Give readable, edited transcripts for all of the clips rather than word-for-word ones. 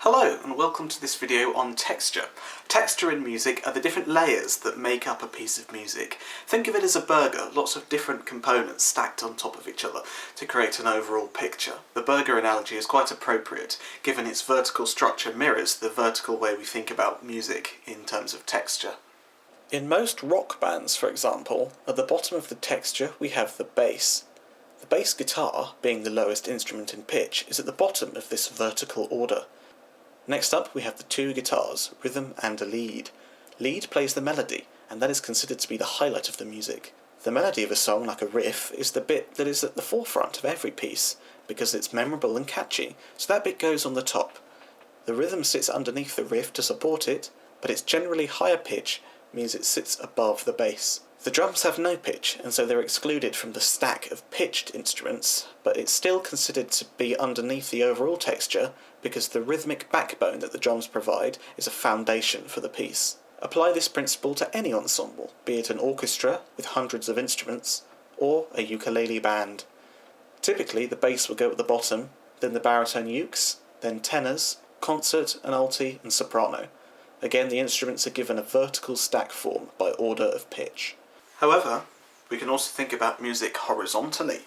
Hello and welcome to this video on texture. Texture in music are the different layers that make up a piece of music. Think of it as a burger, lots of different components stacked on top of each other to create an overall picture. The burger analogy is quite appropriate, given its vertical structure mirrors the vertical way we think about music in terms of texture. In most rock bands, for example, at the bottom of the texture we have the bass. The bass guitar, being the lowest instrument in pitch, is at the bottom of this vertical order. Next up we have the two guitars, rhythm and a lead. Lead plays the melody, and that is considered to be the highlight of the music. The melody of a song, like a riff, is the bit that is at the forefront of every piece, because it's memorable and catchy, so that bit goes on the top. The rhythm sits underneath the riff to support it, but its generally higher pitch means it sits above the bass. The drums have no pitch, and so they're excluded from the stack of pitched instruments, but it's still considered to be underneath the overall texture because the rhythmic backbone that the drums provide is a foundation for the piece. Apply this principle to any ensemble, be it an orchestra with hundreds of instruments, or a ukulele band. Typically the bass will go at the bottom, then the baritone ukes, then tenors, concert and alti and soprano. Again, the instruments are given a vertical stack form by order of pitch. However, we can also think about music horizontally.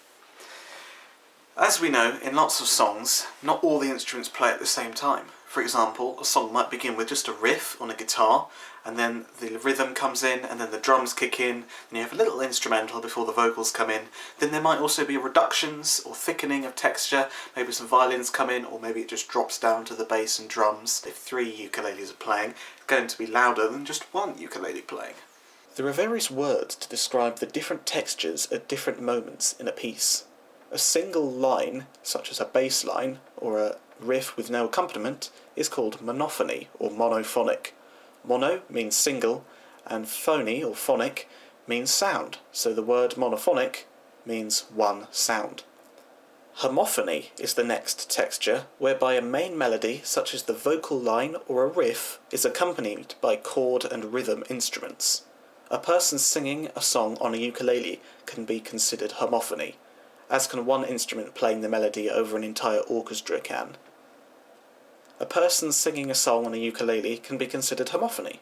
As we know, in lots of songs, not all the instruments play at the same time. For example, a song might begin with just a riff on a guitar, and then the rhythm comes in, and then the drums kick in, and you have a little instrumental before the vocals come in. Then there might also be reductions or thickening of texture, maybe some violins come in, or maybe it just drops down to the bass and drums. If three ukuleles are playing, it's going to be louder than just one ukulele playing. There are various words to describe the different textures at different moments in a piece. A single line, such as a bass line or a riff with no accompaniment, is called monophony or monophonic. Mono means single, and phony or phonic means sound, so the word monophonic means one sound. Homophony is the next texture, whereby a main melody, such as the vocal line or a riff, is accompanied by chord and rhythm instruments. A person singing a song on a ukulele can be considered homophony, as can one instrument playing the melody over an entire orchestra can. A person singing a song on a ukulele can be considered homophony.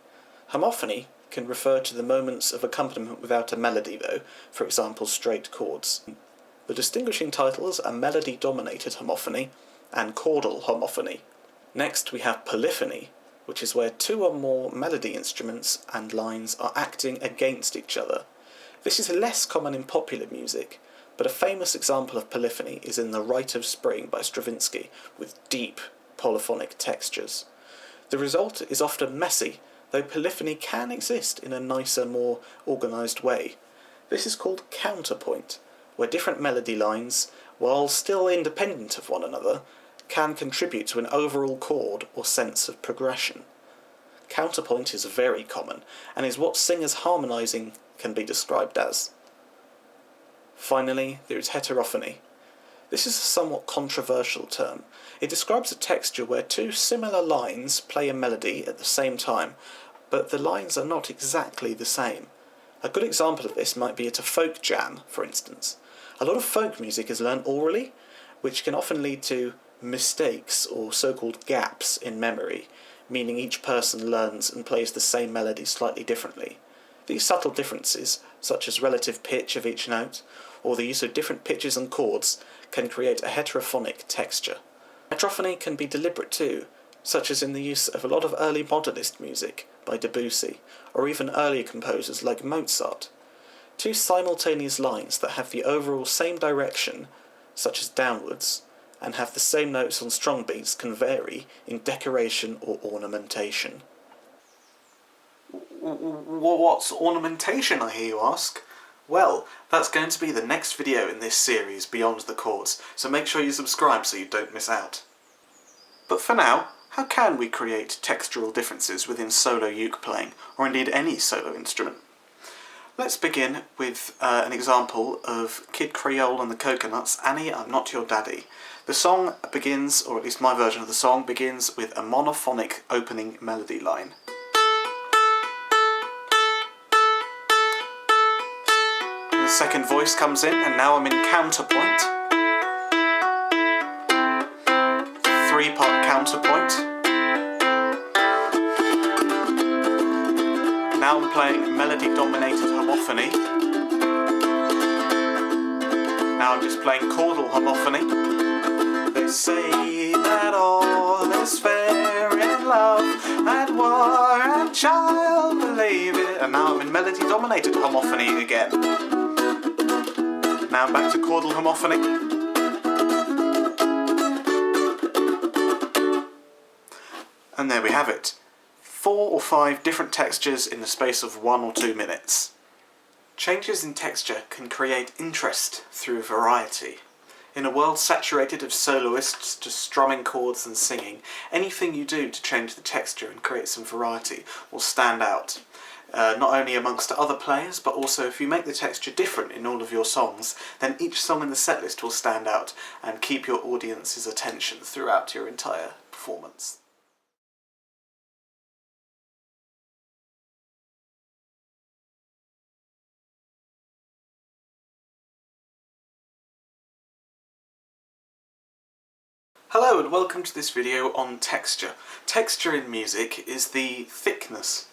Homophony can refer to the moments of accompaniment without a melody though, for example straight chords. The distinguishing titles are melody-dominated homophony and chordal homophony. Next we have polyphony, which is where two or more melody instruments and lines are acting against each other. This is less common in popular music, but a famous example of polyphony is in The Rite of Spring by Stravinsky, with deep polyphonic textures. The result is often messy, though polyphony can exist in a nicer, more organised way. This is called counterpoint, where different melody lines, while still independent of one another, can contribute to an overall chord or sense of progression. Counterpoint is very common, and is what singers harmonising can be described as. Finally, there is heterophony. This is a somewhat controversial term. It describes a texture where two similar lines play a melody at the same time, but the lines are not exactly the same. A good example of this might be at a folk jam, for instance. A lot of folk music is learnt orally, which can often lead to mistakes or so-called gaps in memory, meaning each person learns and plays the same melody slightly differently. These subtle differences, such as relative pitch of each note, or the use of different pitches and chords, can create a heterophonic texture. Heterophony can be deliberate too, such as in the use of a lot of early modernist music by Debussy, or even earlier composers like Mozart. Two simultaneous lines that have the overall same direction, such as downwards, and have the same notes on strong beats can vary in decoration or ornamentation. What's ornamentation, I hear you ask? Well, that's going to be the next video in this series, Beyond the Chords, so make sure you subscribe so you don't miss out. But for now, how can we create textural differences within solo uke playing, or indeed any solo instrument? Let's begin with an example of Kid Creole and the Coconuts, Annie, I'm Not Your Daddy. The song begins, or at least my version of the song, begins with a monophonic opening melody line. And the second voice comes in, and now I'm in counterpoint. Three-part counterpoint. Now I'm playing melody-dominated homophony. Now I'm just playing chordal homophony. They say that all is fair in love and war and child believe it. And now I'm in melody-dominated homophony again. Now I'm back to chordal homophony. And there we have it. 4 or 5 different textures in the space of 1 or 2 minutes. Changes in texture can create interest through variety. In a world saturated of soloists just strumming chords and singing, anything you do to change the texture and create some variety will stand out. Not only amongst other players, but also if you make the texture different in all of your songs, then each song in the setlist will stand out and keep your audience's attention throughout your entire performance. Hello and welcome to this video on texture. Texture in music is the thickness